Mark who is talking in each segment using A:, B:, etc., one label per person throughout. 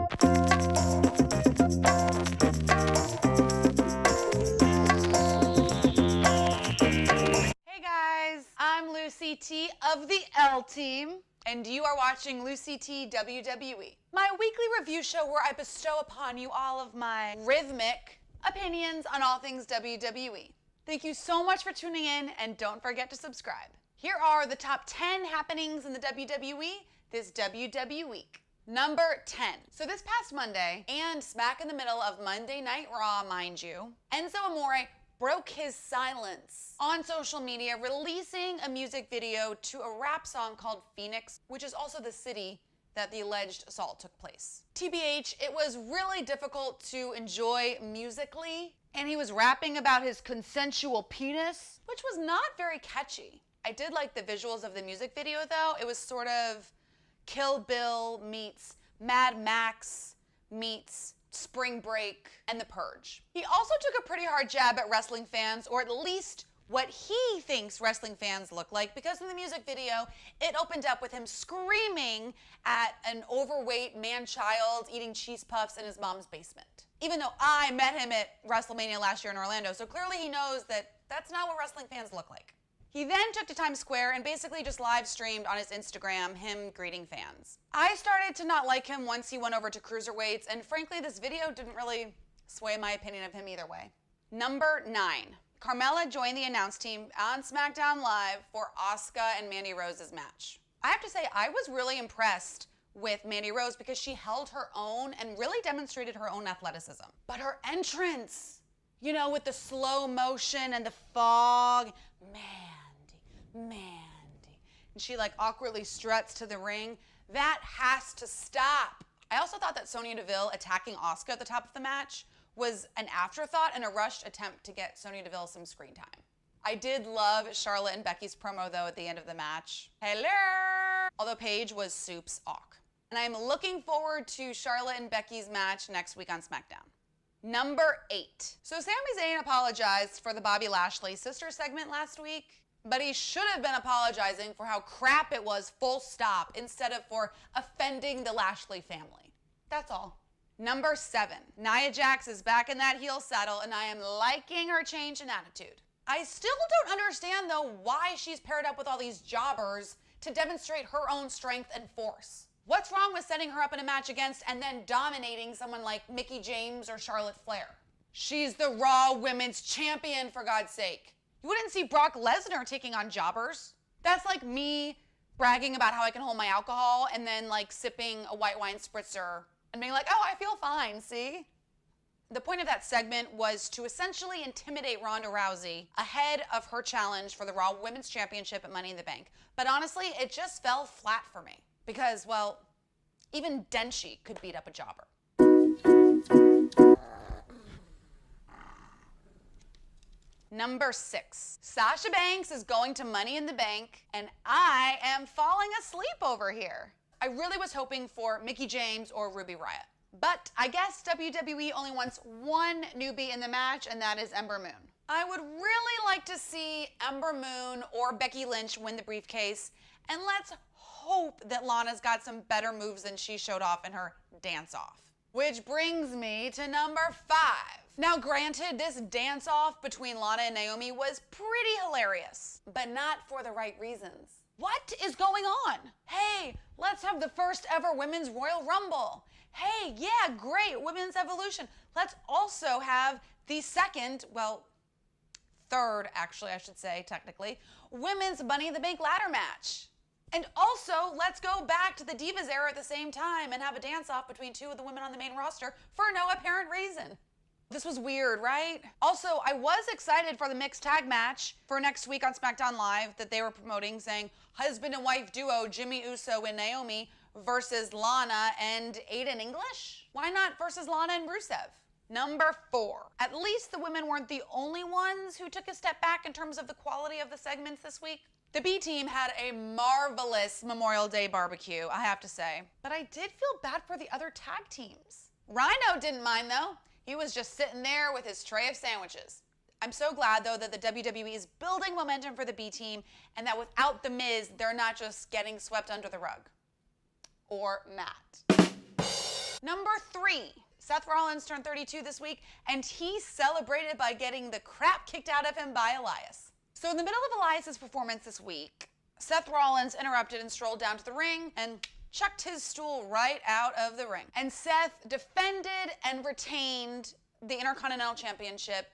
A: Hey guys, I'm Lucy T of the L Team, and you are watching LucyTWWE, my weekly review show where I bestow upon you all of my rhythmic opinions on all things WWE. Thank you so much for tuning in, and don't forget to subscribe. Here are the top 10 happenings in the WWE this WWE week. Number 10. So this past Monday, and smack in the middle of Monday Night Raw, mind you, Enzo Amore broke his silence on social media, releasing a music video to a rap song called Phoenix, which is also the city that the alleged assault took place. TBH, it was really difficult to enjoy musically, and he was rapping about his consensual penis, which was not very catchy. I did like the visuals of the music video though. It was sort of Kill Bill meets Mad Max meets Spring Break and The Purge. He also took a pretty hard jab at wrestling fans, or at least what he thinks wrestling fans look like, because in the music video, it opened up with him screaming at an overweight man-child eating cheese puffs in his mom's basement. Even though I met him at WrestleMania last year in Orlando, so clearly he knows that that's not what wrestling fans look like. He then took to Times Square and basically just live streamed on his Instagram him greeting fans. I started to not like him once he went over to cruiserweights, and frankly, this video didn't really sway my opinion of him either way. Number 9. Carmella joined the announce team on SmackDown Live for Asuka and Mandy Rose's match. I have to say, I was really impressed with Mandy Rose because she held her own and really demonstrated her own athleticism. But her entrance, you know, with the slow motion and the fog, Mandy, and she like awkwardly struts to the ring, that has to stop. I also thought that Sonya Deville attacking Asuka at the top of the match was an afterthought and a rushed attempt to get Sonya Deville some screen time. I did love Charlotte and Becky's promo though at the end of the match. Hello! Although Paige was soup's awk. And I'm looking forward to Charlotte and Becky's match next week on SmackDown. Number 8. So Sami Zayn apologized for the Bobby Lashley sister segment last week, but he should have been apologizing for how crap it was, full stop, instead of for offending the Lashley family. That's all. Number 7. Nia Jax is back in that heel saddle, and I am liking her change in attitude. I still don't understand, though, why she's paired up with all these jobbers to demonstrate her own strength and force. What's wrong with setting her up in a match against and then dominating someone like Mickie James or Charlotte Flair? She's the Raw Women's Champion, for God's sake. You wouldn't see Brock Lesnar taking on jobbers. That's like me bragging about how I can hold my alcohol and then like sipping a white wine spritzer and being like, oh, I feel fine, see? The point of that segment was to essentially intimidate Ronda Rousey ahead of her challenge for the Raw Women's Championship at Money in the Bank. But honestly, it just fell flat for me because, well, even Denshi could beat up a jobber. Number 6. Sasha Banks is going to Money in the Bank, and I am falling asleep over here. I really was hoping for Mickie James or Ruby Riott. But I guess WWE only wants one newbie in the match, and that is Ember Moon. I would really like to see Ember Moon or Becky Lynch win the briefcase, and let's hope that Lana's got some better moves than she showed off in her dance-off. Which brings me to number 5. Now granted, this dance-off between Lana and Naomi was pretty hilarious, but not for the right reasons. What is going on? Hey, let's have the first ever Women's Royal Rumble. Hey, yeah, great, Women's Evolution. Let's also have the second, well, third actually I should say technically, Women's Money in the Bank ladder match. And also, let's go back to the Divas era at the same time and have a dance-off between 2 of the women on the main roster for no apparent reason. This was weird, right? Also, I was excited for the mixed tag match for next week on SmackDown Live that they were promoting, saying husband and wife duo Jimmy Uso and Naomi versus Lana and Aiden English? Why not versus Lana and Rusev? Number 4. At least the women weren't the only ones who took a step back in terms of the quality of the segments this week. The B team had a marvelous Memorial Day barbecue, I have to say. But I did feel bad for the other tag teams. Rhino didn't mind though. He was just sitting there with his tray of sandwiches. I'm so glad though that the WWE is building momentum for the B team and that without The Miz, they're not just getting swept under the rug. Or Matt. Number 3. Seth Rollins turned 32 this week, and he celebrated by getting the crap kicked out of him by Elias. So in the middle of Elias's performance this week, Seth Rollins interrupted and strolled down to the ring and chucked his stool right out of the ring. And Seth defended and retained the Intercontinental Championship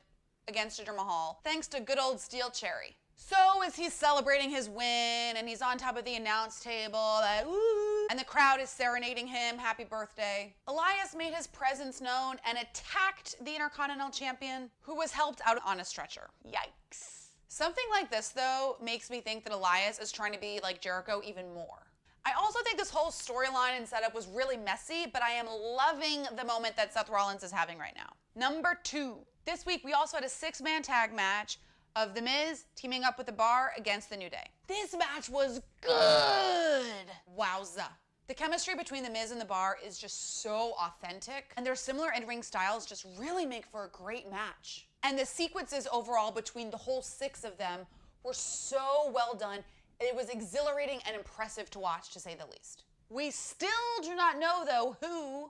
A: against Jinder Mahal, thanks to good old Steel Cherry. So as he's celebrating his win and he's on top of the announce table, like, ooh, and the crowd is serenading him, happy birthday, Elias made his presence known and attacked the Intercontinental Champion, who was helped out on a stretcher. Yikes. Something like this, though, makes me think that Elias is trying to be like Jericho even more. I also think this whole storyline and setup was really messy, but I am loving the moment that Seth Rollins is having right now. Number 2. This week, we also had a 6-man tag match of The Miz teaming up with The Bar against The New Day. This match was good! Wowza. The chemistry between The Miz and The Bar is just so authentic, and their similar in-ring styles just really make for a great match. And the sequences overall between the whole 6 of them were so well done. It was exhilarating and impressive to watch, to say the least. We still do not know, though, who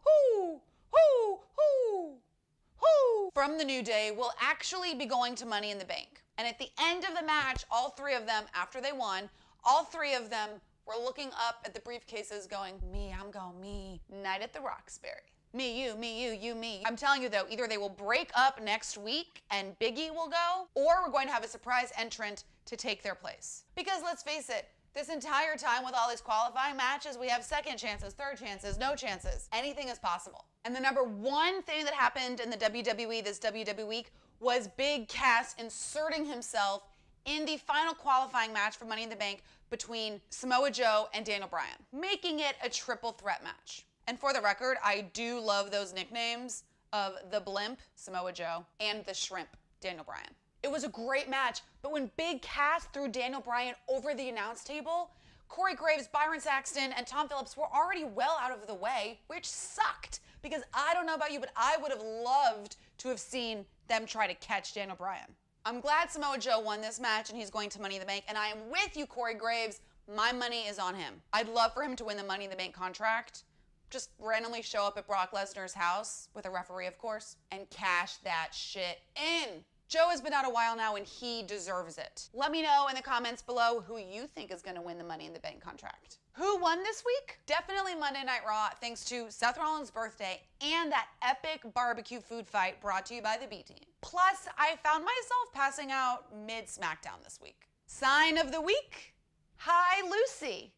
A: from The New Day will actually be going to Money in the Bank. And at the end of the match, all 3 of them, after they won, all 3 of them were looking up at the briefcases going, me, I'm going me, night at the Roxbury. Me, you, you, me. I'm telling you though, either they will break up next week and Big E will go, or we're going to have a surprise entrant to take their place. Because let's face it, this entire time with all these qualifying matches, we have second chances, third chances, no chances. Anything is possible. And the number 1 thing that happened in the WWE this WWE week was Big Cass inserting himself in the final qualifying match for Money in the Bank between Samoa Joe and Daniel Bryan, making it a triple threat match. And for the record, I do love those nicknames of the Blimp, Samoa Joe, and the Shrimp, Daniel Bryan. It was a great match, but when Big Cass threw Daniel Bryan over the announce table, Corey Graves, Byron Saxton, and Tom Phillips were already well out of the way, which sucked, because I don't know about you, but I would have loved to have seen them try to catch Daniel Bryan. I'm glad Samoa Joe won this match and he's going to Money in the Bank, and I am with you, Corey Graves. My money is on him. I'd love for him to win the Money in the Bank contract. Just randomly show up at Brock Lesnar's house, with a referee of course, and cash that shit in. Joe has been out a while now and he deserves it. Let me know in the comments below who you think is gonna win the Money in the Bank contract. Who won this week? Definitely Monday Night Raw, thanks to Seth Rollins' birthday and that epic barbecue food fight brought to you by the B Team. Plus, I found myself passing out mid-SmackDown this week. Sign of the week? Hi, Lucy.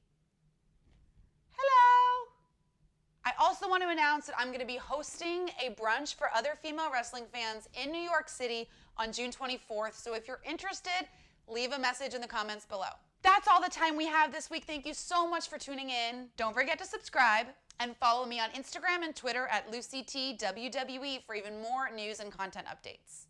A: Hello. I also want to announce that I'm going to be hosting a brunch for other female wrestling fans in New York City on June 24th. So if you're interested, leave a message in the comments below. That's all the time we have this week. Thank you so much for tuning in. Don't forget to subscribe and follow me on Instagram and Twitter at LucyTWWE for even more news and content updates.